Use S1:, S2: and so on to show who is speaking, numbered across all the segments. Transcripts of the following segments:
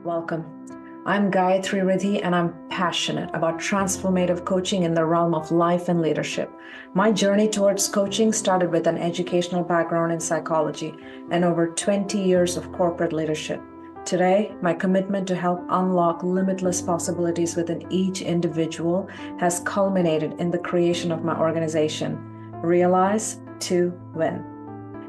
S1: Welcome. I'm Gayathri and I'm passionate about transformative coaching in the realm of life and leadership. My journey towards coaching started with an educational background in psychology and over 20 years of corporate leadership. Today, my commitment to help unlock limitless possibilities within each individual has culminated in the creation of my organization, Realize to Win.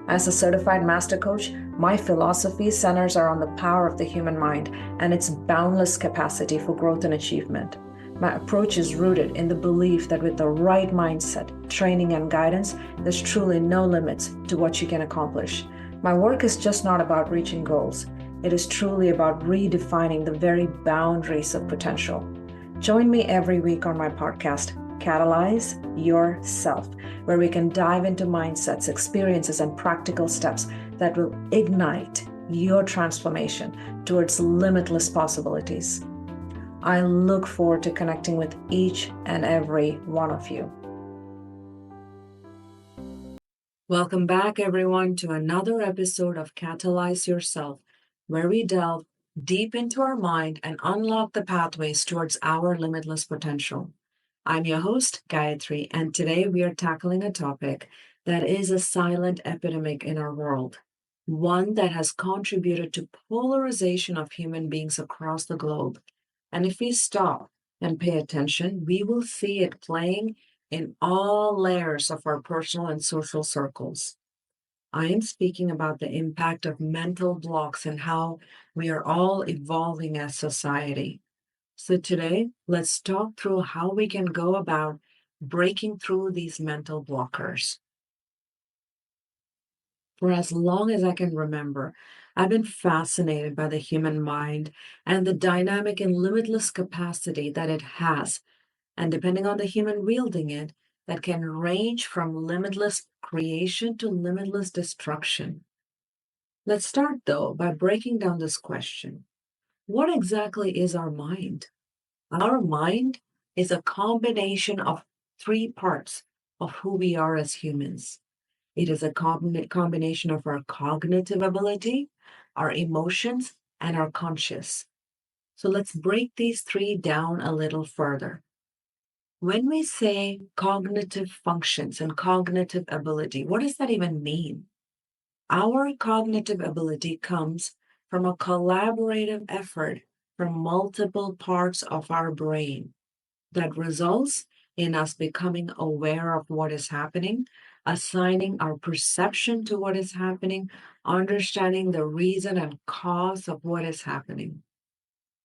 S1: As a certified master coach, my philosophy centers around the power of the human mind and its boundless capacity for growth and achievement. My approach is rooted in the belief that with the right mindset, training, and guidance, there's truly no limits to what you can accomplish. My work is just not about reaching goals. It is truly about redefining the very boundaries of potential. Join me every week on my podcast, Catalyze Your Self, where we can dive into mindsets, experiences, and practical steps that will ignite your transformation towards limitless possibilities. I look forward to connecting with each and every one of you. Welcome back, everyone, to another episode of Catalyze Yourself, where we delve deep into our mind and unlock the pathways towards our limitless potential. I'm your host, Gayathri, and today we are tackling a topic that is a silent epidemic in our world, one that has contributed to polarization of human beings across the globe. And if we stop and pay attention, we will see it playing in all layers of our personal and social circles. I am speaking about the impact of mental blocks and how we are all evolving as society. So today, let's talk through how we can go about breaking through these mental blockers. For as long as I can remember, I've been fascinated by the human mind and the dynamic and limitless capacity that it has. And depending on the human wielding it, that can range from limitless creation to limitless destruction. Let's start, though, by breaking down this question. What exactly is our mind? Our mind is a combination of three parts of who we are as humans. It is a combination of our cognitive ability, our emotions, and our conscious. So let's break these three down a little further. When we say cognitive functions and cognitive ability, what does that even mean? Our cognitive ability comes from a collaborative effort from multiple parts of our brain that results in us becoming aware of what is happening, assigning our perception to what is happening, understanding the reason and cause of what is happening.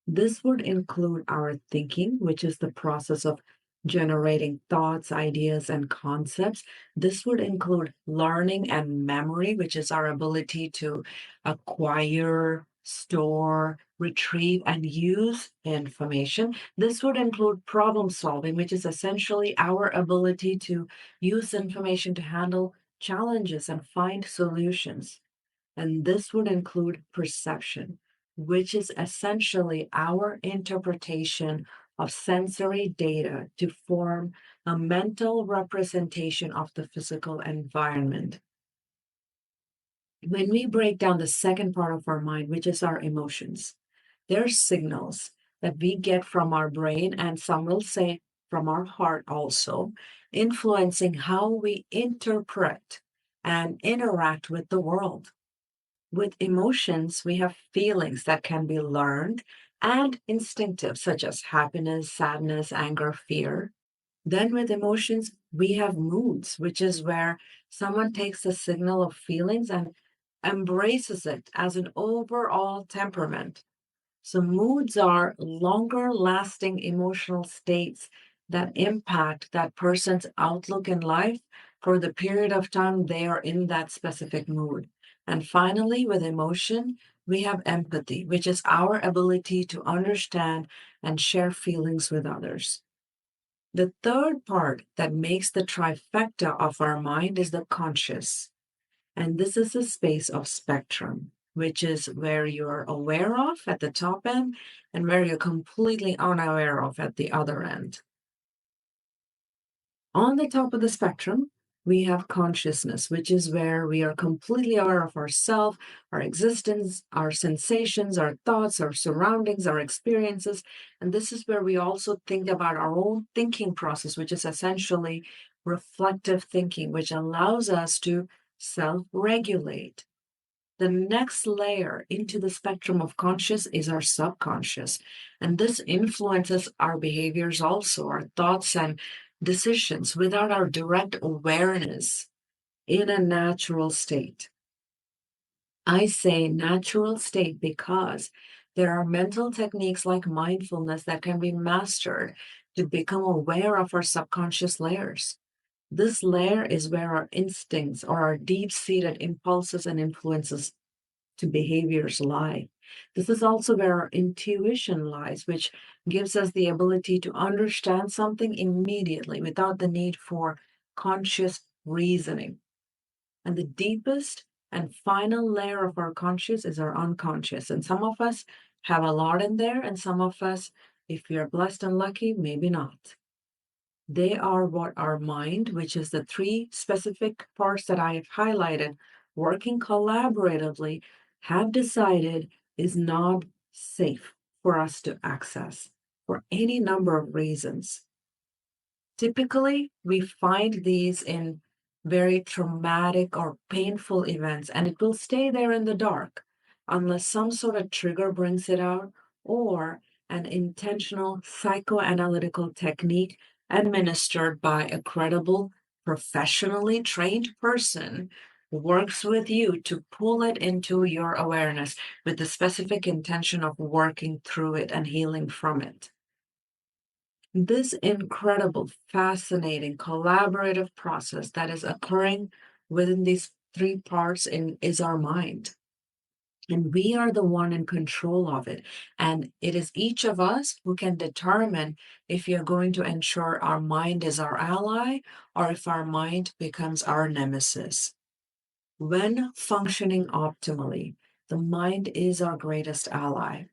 S1: This would include our thinking, which is the process of generating thoughts, ideas, and concepts. This would include learning and memory, which is our ability to acquire, store, retrieve, and use information. This would include problem solving, which is essentially our ability to use information to handle challenges and find solutions. And this would include perception, which is essentially our interpretation of sensory data to form a mental representation of the physical environment. When we break down the second part of our mind, which is our emotions, there are signals that we get from our brain, and some will say from our heart also, influencing how we interpret and interact with the world. With emotions, we have feelings that can be learned and instinctive, such as happiness, sadness, anger, fear. Then, with emotions, we have moods, which is where someone takes the signal of feelings and embraces it as an overall temperament. So, moods are longer lasting emotional states that impact that person's outlook in life for the period of time they are in that specific mood. And finally, with emotion, we have empathy, which is our ability to understand and share feelings with others. The third part that makes the trifecta of our mind is the conscious. And this is a space of spectrum, which is where you're aware of at the top end and where you're completely unaware of at the other end. On the top of the spectrum, We have consciousness, which is where we are completely aware of ourself, our existence, our sensations, our thoughts, our surroundings, our experiences. And this is where we also think about our own thinking process, which is essentially reflective thinking, which allows us to self regulate. The next layer into the spectrum of conscious is our subconscious. And this influences our behaviors also, our thoughts and decisions without our direct awareness in a natural state. I say natural state because there are mental techniques like mindfulness that can be mastered to become aware of our subconscious layers. This layer is where our instincts or our deep seated impulses and influences to behaviors lie. This is also where our intuition lies, which gives us the ability to understand something immediately without the need for conscious reasoning. And the deepest and final layer of our conscious is our unconscious. And some of us have a lot in there, and some of us, if we are blessed and lucky, maybe not. They are what our mind, which is the three specific parts that I have highlighted, working collaboratively, have decided is not safe for us to access for any number of reasons. Typically, we find these in very traumatic or painful events, and it will stay there in the dark unless some sort of trigger brings it out or an intentional psychoanalytical technique administered by a credible, professionally trained person works with you to pull it into your awareness with the specific intention of working through it and healing from it. This incredible, fascinating, collaborative process that is occurring within these three parts is our mind. And we are the one in control of it. And it is each of us who can determine if you're going to ensure our mind is our ally or if our mind becomes our nemesis. When functioning optimally, the mind is our greatest ally.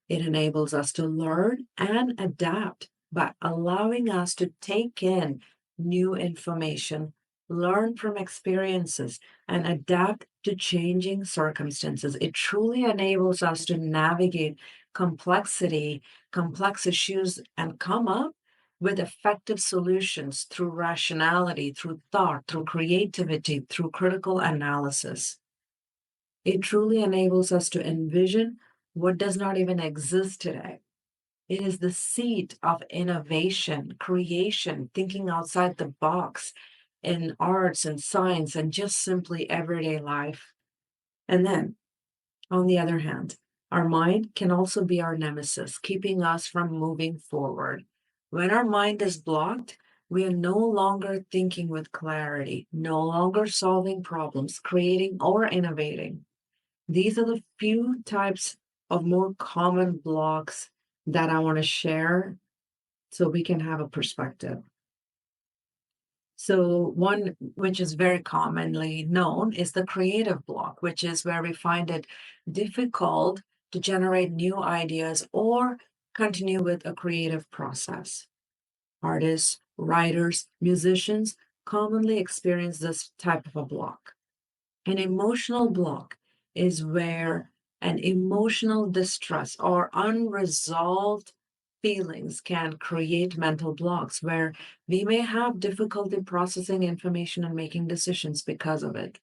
S1: It enables us to learn and adapt by allowing us to take in new information, learn from experiences, and adapt to changing circumstances. It truly enables us to navigate complexity, complex issues, and come up with effective solutions through rationality, through thought, through creativity, through critical analysis. It truly enables us to envision what does not even exist today. It is the seat of innovation, creation, thinking outside the box in arts and science and just simply everyday life. And then, on the other hand, our mind can also be our nemesis, keeping us from moving forward. When our mind is blocked, we are no longer thinking with clarity, no longer solving problems, creating or innovating. These are the few types of more common blocks that I want to share so we can have a perspective. So, one which is very commonly known is the creative block, which is where we find it difficult to generate new ideas or continue with a creative process. Artists, writers, musicians commonly experience this type of a block. An emotional block is where an emotional distress or unresolved feelings can create mental blocks where we may have difficulty processing information and making decisions because of it.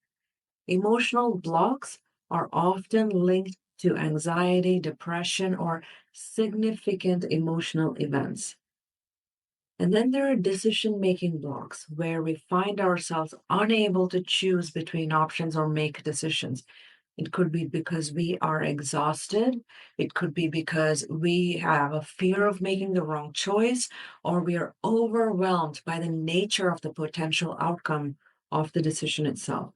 S1: Emotional blocks are often linked to anxiety, depression, or significant emotional events. And then there are decision making blocks where we find ourselves unable to choose between options or make decisions. It could be because we are exhausted. It could be because we have a fear of making the wrong choice, or we are overwhelmed by the nature of the potential outcome of the decision itself.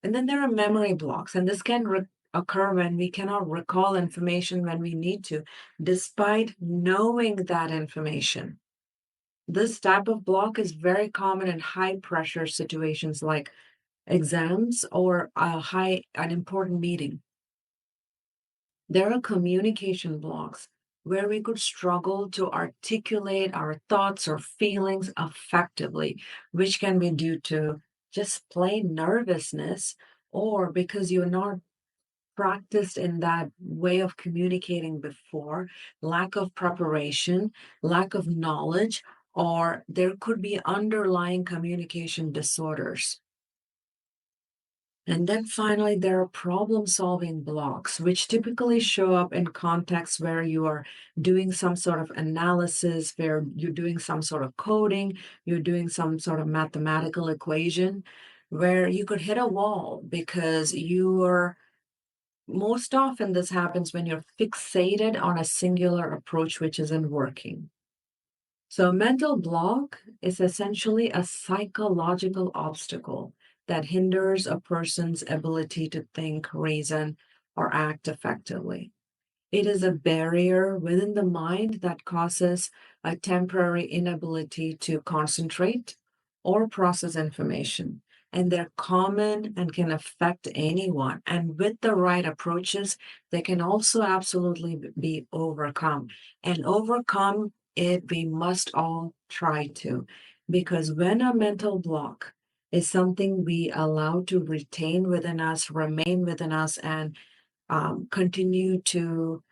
S1: And then there are memory blocks, and this can occur when we cannot recall information when we need to, despite knowing that information. This type of block is very common in high pressure situations like exams or an important meeting. There are communication blocks where we could struggle to articulate our thoughts or feelings effectively, which can be due to just plain nervousness or because you're not practiced in that way of communicating before, lack of preparation, lack of knowledge, or there could be underlying communication disorders. And then finally, there are problem solving blocks, which typically show up in contexts where you are doing some sort of analysis, where you're doing some sort of coding, you're doing some sort of mathematical equation, where you could hit a wall because you are most often this happens when you're fixated on a singular approach which isn't working. So, a mental block is essentially a psychological obstacle that hinders a person's ability to think, reason, or act effectively. It is a barrier within the mind that causes a temporary inability to concentrate or process information. And they're common and can affect anyone. And with the right approaches, they can also absolutely be overcome. And overcome it, we must all try to. Because when a mental block is something we allow to retain within us, remain within us, and continue to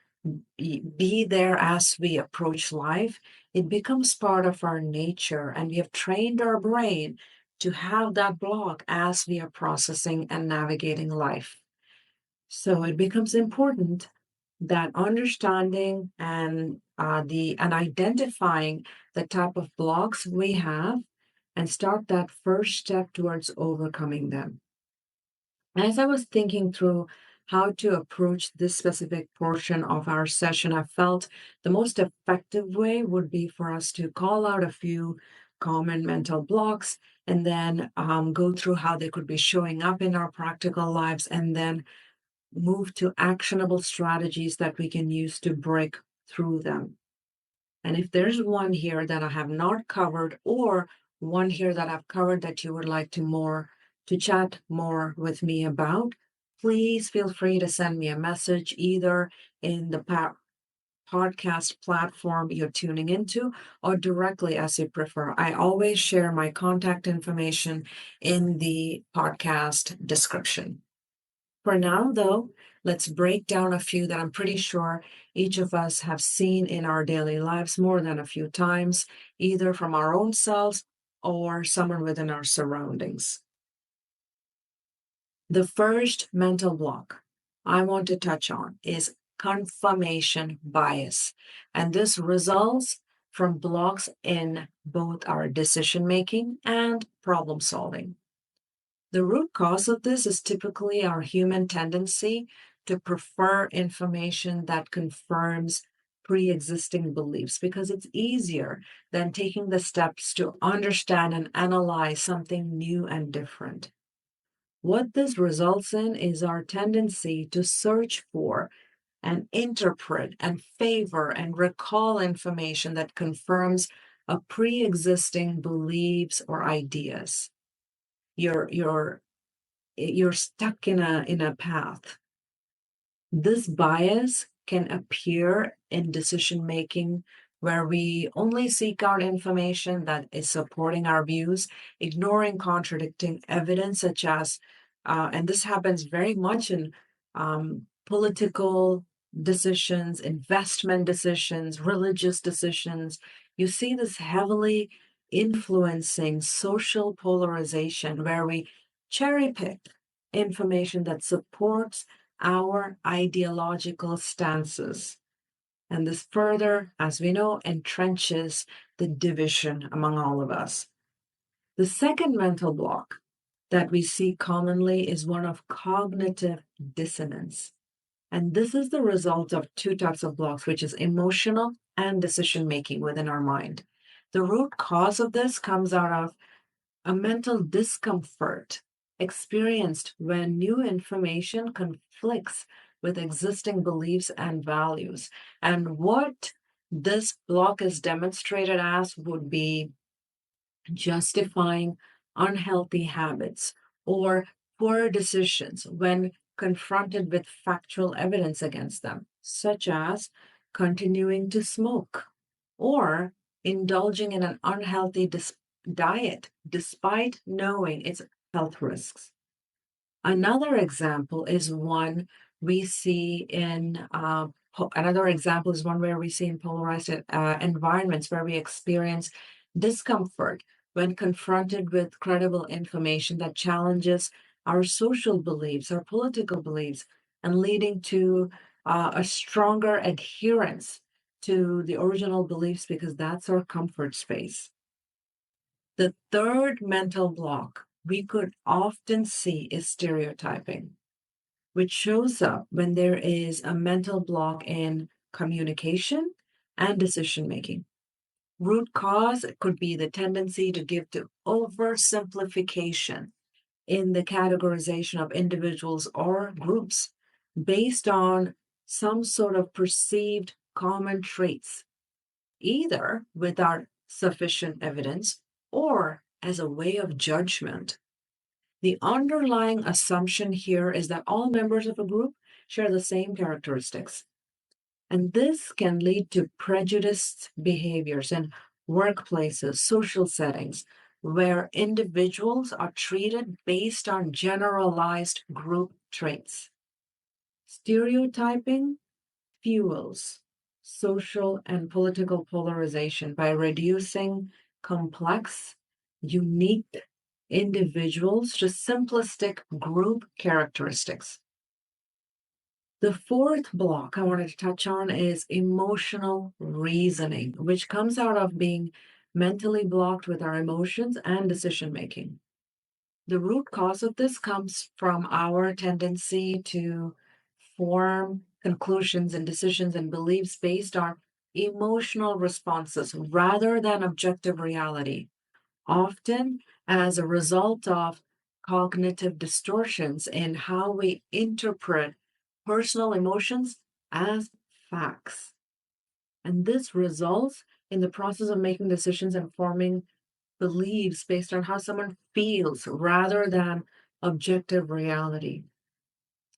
S1: be there as we approach life, it becomes part of our nature. And we have trained our brain to have that block as we are processing and navigating life. So it becomes important that understanding and identifying the type of blocks we have and start that first step towards overcoming them. As I was thinking through how to approach this specific portion of our session, I felt the most effective way would be for us to call out a few common mental blocks and then go through how they could be showing up in our practical lives and then move to actionable strategies that we can use to break through them. And if there's one here that I have not covered, or one here that I've covered that you would like to chat more with me about, please feel free to send me a message either in the podcast platform you're tuning into or directly as you prefer. I always share my contact information in the podcast description. For now, though, let's break down a few that I'm pretty sure each of us have seen in our daily lives more than a few times, either from our own selves or someone within our surroundings. The first mental block I want to touch on is confirmation bias. And this results from blocks in both our decision making and problem solving. The root cause of this is typically our human tendency to prefer information that confirms pre existing beliefs because it's easier than taking the steps to understand and analyze something new and different. What this results in is our tendency to search for and interpret and favor and recall information that confirms a pre existing beliefs or ideas. Your you're stuck in a path. This bias can appear in decision making where we only seek out information that is supporting our views, ignoring contradicting evidence, such as, and this happens very much in political decisions, investment decisions, religious decisions. You see this heavily influencing social polarization where we cherry pick information that supports our ideological stances. And this further, as we know, entrenches the division among all of us. The second mental block that we see commonly is one of cognitive dissonance. And this is the result of two types of blocks, which is emotional and decision making within our mind. The root cause of this comes out of a mental discomfort experienced when new information conflicts with existing beliefs and values. And what this block is demonstrated as would be justifying unhealthy habits or poor decisions when confronted with factual evidence against them, such as continuing to smoke, or indulging in an unhealthy diet despite knowing its health risks. Another example is one we see in another example is one where we see in polarized environments where we experience discomfort when confronted with credible information that challenges our social beliefs, our political beliefs, and leading to a stronger adherence to the original beliefs because that's our comfort space. The third mental block we could often see is stereotyping, which shows up when there is a mental block in communication and decision making. Root cause could be the tendency to give to oversimplification in the categorization of individuals or groups based on some sort of perceived common traits, either without sufficient evidence or as a way of judgment. The underlying assumption here is that all members of a group share the same characteristics. And this can lead to prejudiced behaviors in workplaces, social settings, where individuals are treated based on generalized group traits. Stereotyping fuels social and political polarization by reducing complex, unique individuals to simplistic group characteristics. The fourth block I wanted to touch on is emotional reasoning, which comes out of being mentally blocked with our emotions and decision making. The root cause of this comes from our tendency to form conclusions and decisions and beliefs based on emotional responses rather than objective reality, often as a result of cognitive distortions in how we interpret personal emotions as facts. And this results in the process of making decisions and forming beliefs based on how someone feels rather than objective reality.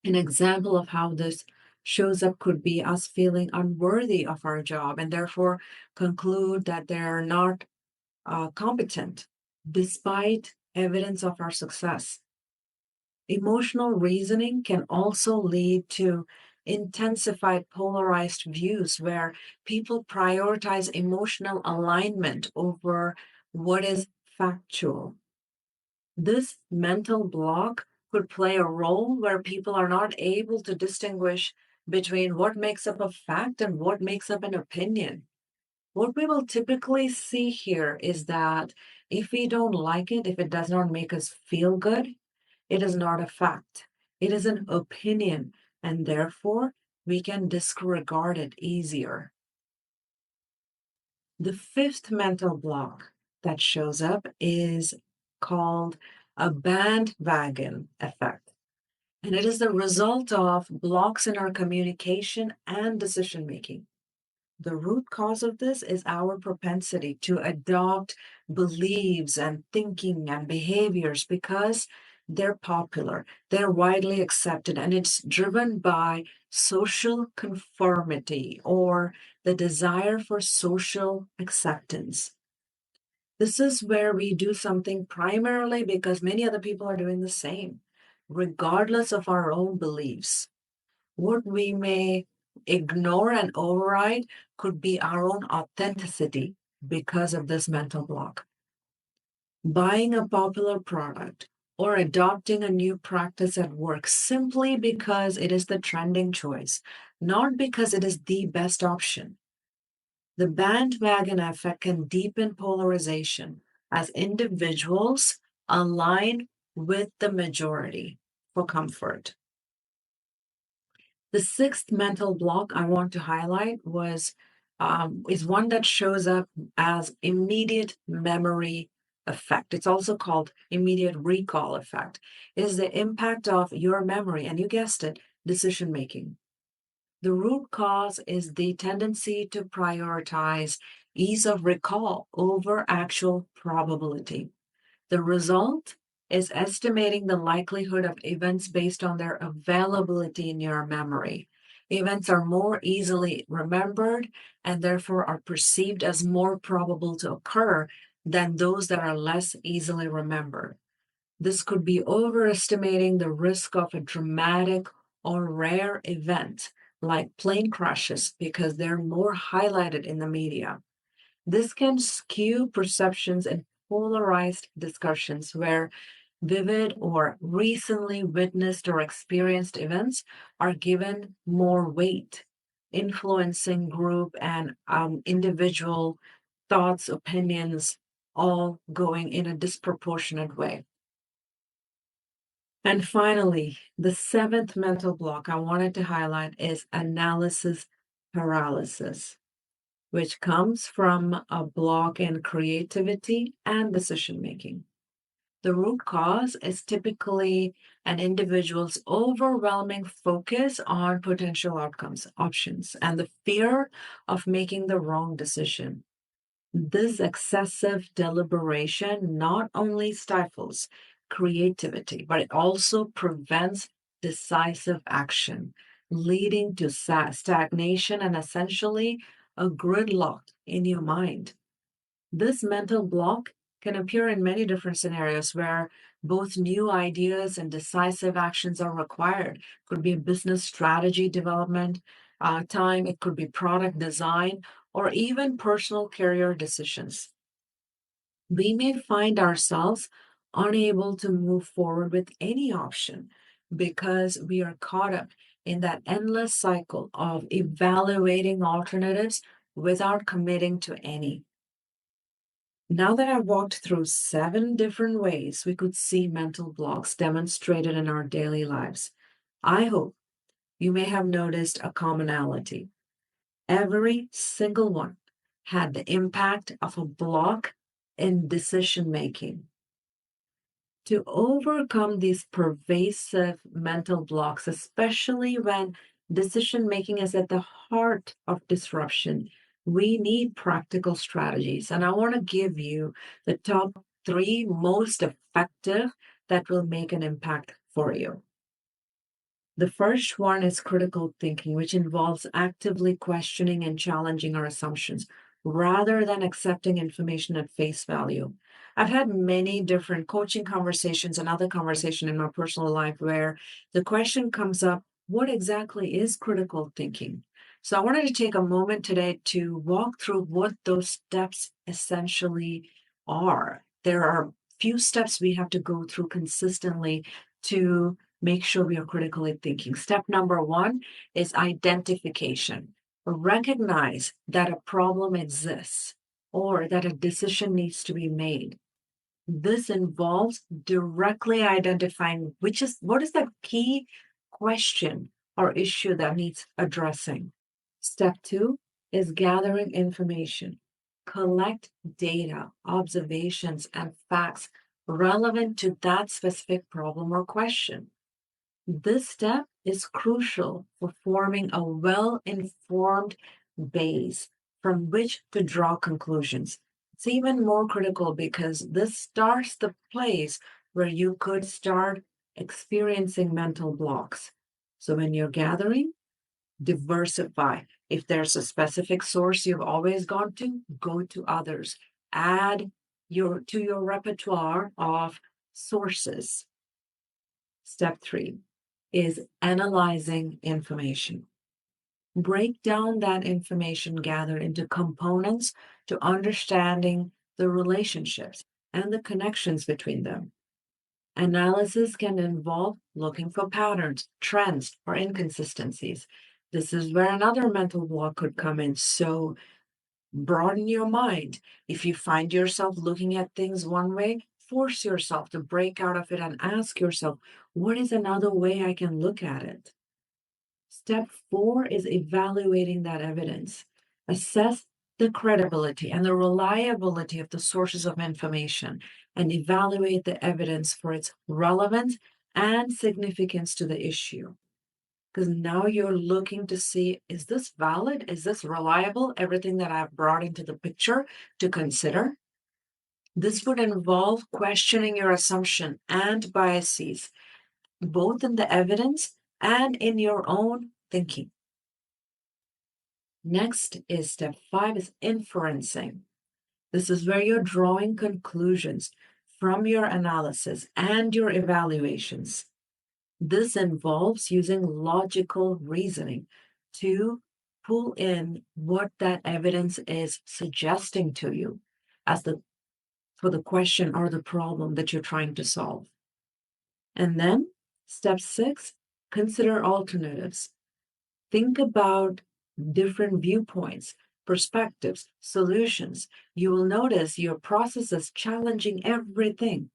S1: An example of how this shows up could be us feeling unworthy of our job and therefore conclude that they're not competent despite evidence of our success. Emotional reasoning can also lead to intensified polarized views where people prioritize emotional alignment over what is factual. This mental block could play a role where people are not able to distinguish between what makes up a fact and what makes up an opinion. What we will typically see here is that if we don't like it, if it does not make us feel good, it is not a fact. It is an opinion, and therefore we can disregard it easier. The fifth mental block that shows up is called a bandwagon effect. And it is the result of blocks in our communication and decision making. The root cause of this is our propensity to adopt beliefs and thinking and behaviors because they're popular, they're widely accepted, and it's driven by social conformity or the desire for social acceptance. This is where we do something primarily because many other people are doing the same, regardless of our own beliefs. What we may ignore and override could be our own authenticity because of this mental block. Buying a popular product or adopting a new practice at work simply because it is the trending choice, not because it is the best option. The bandwagon effect can deepen polarization as individuals align with the majority for comfort. The sixth mental block I want to highlight is one that shows up as immediate memory effect. It's also called immediate recall effect. It is the impact of your memory, and you guessed it, decision making. The root cause is the tendency to prioritize ease of recall over actual probability. The result is estimating the likelihood of events based on their availability in your memory. Events are more easily remembered and therefore are perceived as more probable to occur than those that are less easily remembered. This could be overestimating the risk of a dramatic or rare event like plane crashes because they're more highlighted in the media. This can skew perceptions in polarized discussions where vivid or recently witnessed or experienced events are given more weight, influencing group and individual thoughts, opinions, all going in a disproportionate way. And finally, the seventh mental block I wanted to highlight is analysis paralysis, which comes from a block in creativity and decision making. The root cause is typically an individual's overwhelming focus on potential outcomes, options, and the fear of making the wrong decision. This excessive deliberation not only stifles creativity, but it also prevents decisive action, leading to stagnation and essentially a gridlock in your mind. This mental block can appear in many different scenarios where both new ideas and decisive actions are required. Could be business strategy development, time, it could be product design, or even personal career decisions. We may find ourselves unable to move forward with any option because we are caught up in that endless cycle of evaluating alternatives without committing to any. Now that I've walked through seven different ways we could see mental blocks demonstrated in our daily lives, I hope you may have noticed a commonality. Every single one had the impact of a block in decision making. To overcome these pervasive mental blocks, especially when decision making is at the heart of disruption, we need practical strategies. And I want to give you the top three most effective that will make an impact for you. The first one is critical thinking, which involves actively questioning and challenging our assumptions rather than accepting information at face value. I've had many different coaching conversations and other conversation in my personal life where the question comes up, what exactly is critical thinking? So I wanted to take a moment today to walk through what those steps essentially are. There are few steps we have to go through consistently to make sure we are critically thinking. Step number one is identification. Recognize that a problem exists or that a decision needs to be made. This involves directly identifying what is that key question or issue that needs addressing. Step two is gathering information. Collect data, observations, and facts relevant to that specific problem or question. This step is crucial for forming a well informed base from which to draw conclusions. It's even more critical because this starts the place where you could start experiencing mental blocks. So when you're gathering, diversify. If there's a specific source you've always gone to, go to others. Add to your repertoire of sources. Step three is analyzing information. Break down that information gathered into components to understanding the relationships and the connections between them. Analysis can involve looking for patterns, trends, or inconsistencies. This is where another mental block could come in. So broaden your mind. If you find yourself looking at things one way, force yourself to break out of it and ask yourself, what is another way I can look at it? Step four is evaluating that evidence. Assess the credibility and the reliability of the sources of information and evaluate the evidence for its relevance and significance to the issue. Because now you're looking to see, is this valid? Is this reliable? Everything that I've brought into the picture to consider. This would involve questioning your assumption and biases, both in the evidence and in your own thinking. Next is step 5 is inferencing. This is where you're drawing conclusions from your analysis and your evaluations. This involves using logical reasoning to pull in what that evidence is suggesting to you as the for the question or the problem that you're trying to solve. And then step 6, consider alternatives. Think about different viewpoints, perspectives, solutions. You will notice your process is challenging everything.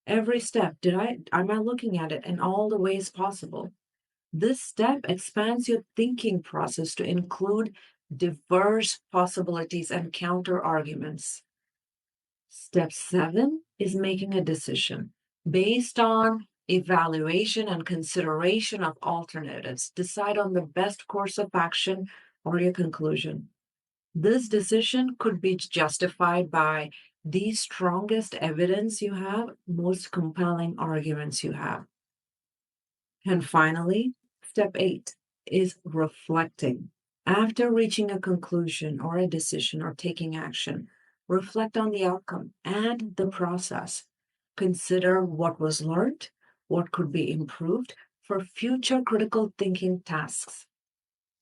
S1: Every step, am I looking at it in all the ways possible? This step expands your thinking process to include diverse possibilities and counter arguments. Step 7 is making a decision based on evaluation and consideration of alternatives. Decide on the best course of action or your conclusion. This decision could be justified by the strongest evidence you have, most compelling arguments you have. And finally, step 8 is reflecting. After reaching a conclusion or a decision or taking action, reflect on the outcome and the process. Consider what was learned, what could be improved for future critical thinking tasks.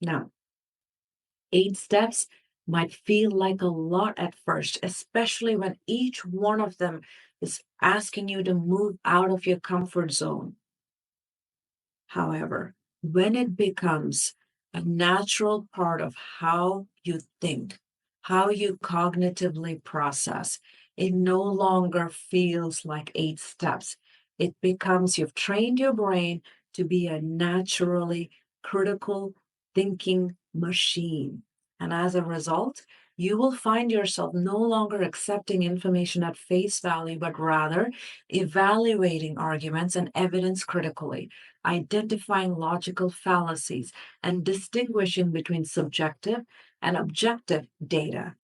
S1: Now, 8 steps might feel like a lot at first, especially when each one of them is asking you to move out of your comfort zone. However, when it becomes a natural part of how you think, how you cognitively process, it no longer feels like 8 steps. It becomes you've trained your brain to be a naturally critical thinking machine. And as a result, you will find yourself no longer accepting information at face value, but rather evaluating arguments and evidence critically, identifying logical fallacies, and distinguishing between subjective and objective data.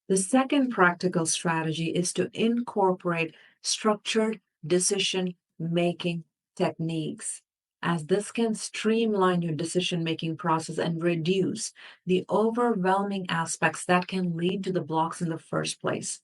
S1: The second practical strategy is to incorporate structured decision making techniques, as this can streamline your decision making process and reduce the overwhelming aspects that can lead to the blocks in the first place.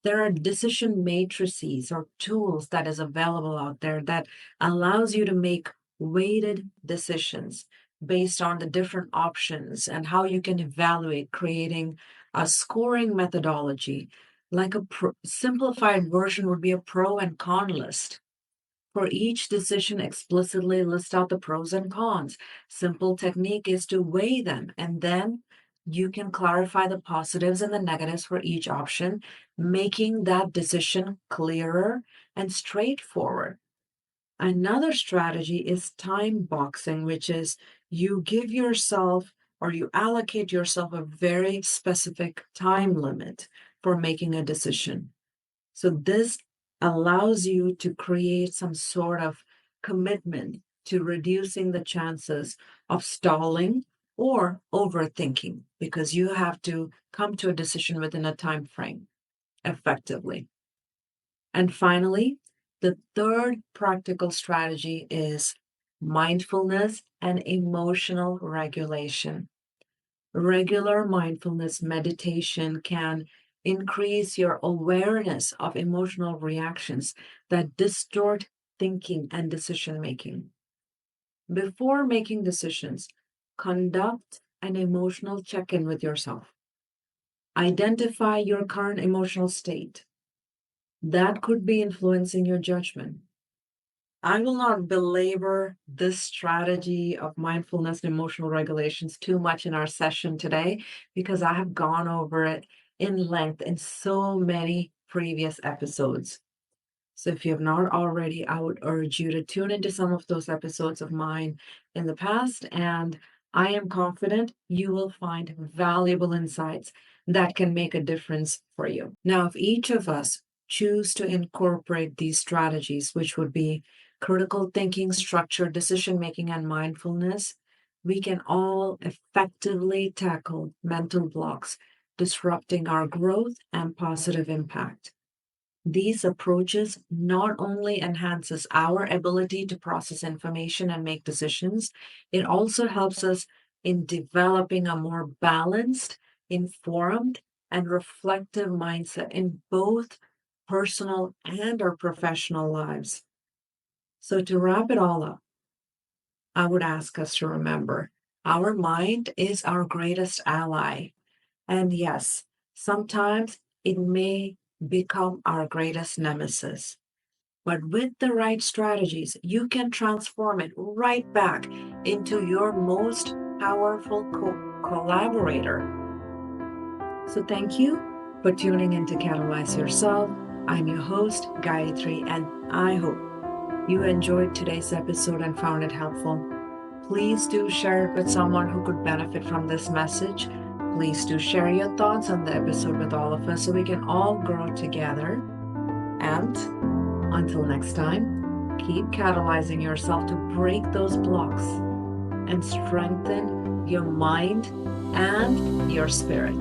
S1: There are decision matrices or tools that is available out there that allows you to make weighted decisions based on the different options and how you can evaluate, creating a scoring methodology. Like a simplified version would be a pro and con list. For each decision, explicitly list out the pros and cons. Simple technique is to weigh them, and then you can clarify the positives and the negatives for each option, making that decision clearer and straightforward. Another strategy is time boxing, which is you give yourself or you allocate yourself a very specific time limit for making a decision. So this allows you to create some sort of commitment to reducing the chances of stalling or overthinking because you have to come to a decision within a time frame effectively. And finally, the third practical strategy is mindfulness and emotional regulation. Regular mindfulness meditation can increase your awareness of emotional reactions that distort thinking and decision making. Before making decisions, conduct an emotional check in with yourself. Identify your current emotional state. That could be influencing your judgment. I will not belabor this strategy of mindfulness and emotional regulations too much in our session today because I have gone over it in length in so many previous episodes. So if you have not already, I would urge you to tune into some of those episodes of mine in the past, and I am confident you will find valuable insights that can make a difference for you. Now, if each of us choose to incorporate these strategies, which would be critical thinking, structured decision making, and mindfulness, we can all effectively tackle mental blocks, disrupting our growth and positive impact. These approaches not only enhances our ability to process information and make decisions, it also helps us in developing a more balanced, informed, and reflective mindset in both personal and our professional lives. So, to wrap it all up, I would ask us to remember our mind is our greatest ally. And yes, sometimes it may become our greatest nemesis. But with the right strategies, you can transform it right back into your most powerful collaborator. So thank you for tuning in to Catalyze Yourself. I'm your host, Gayathri, and I hope you enjoyed today's episode and found it helpful. Please do share it with someone who could benefit from this message. Please do share your thoughts on the episode with all of us so we can all grow together. And until next time, keep catalyzing yourself to break those blocks and strengthen your mind and your spirit.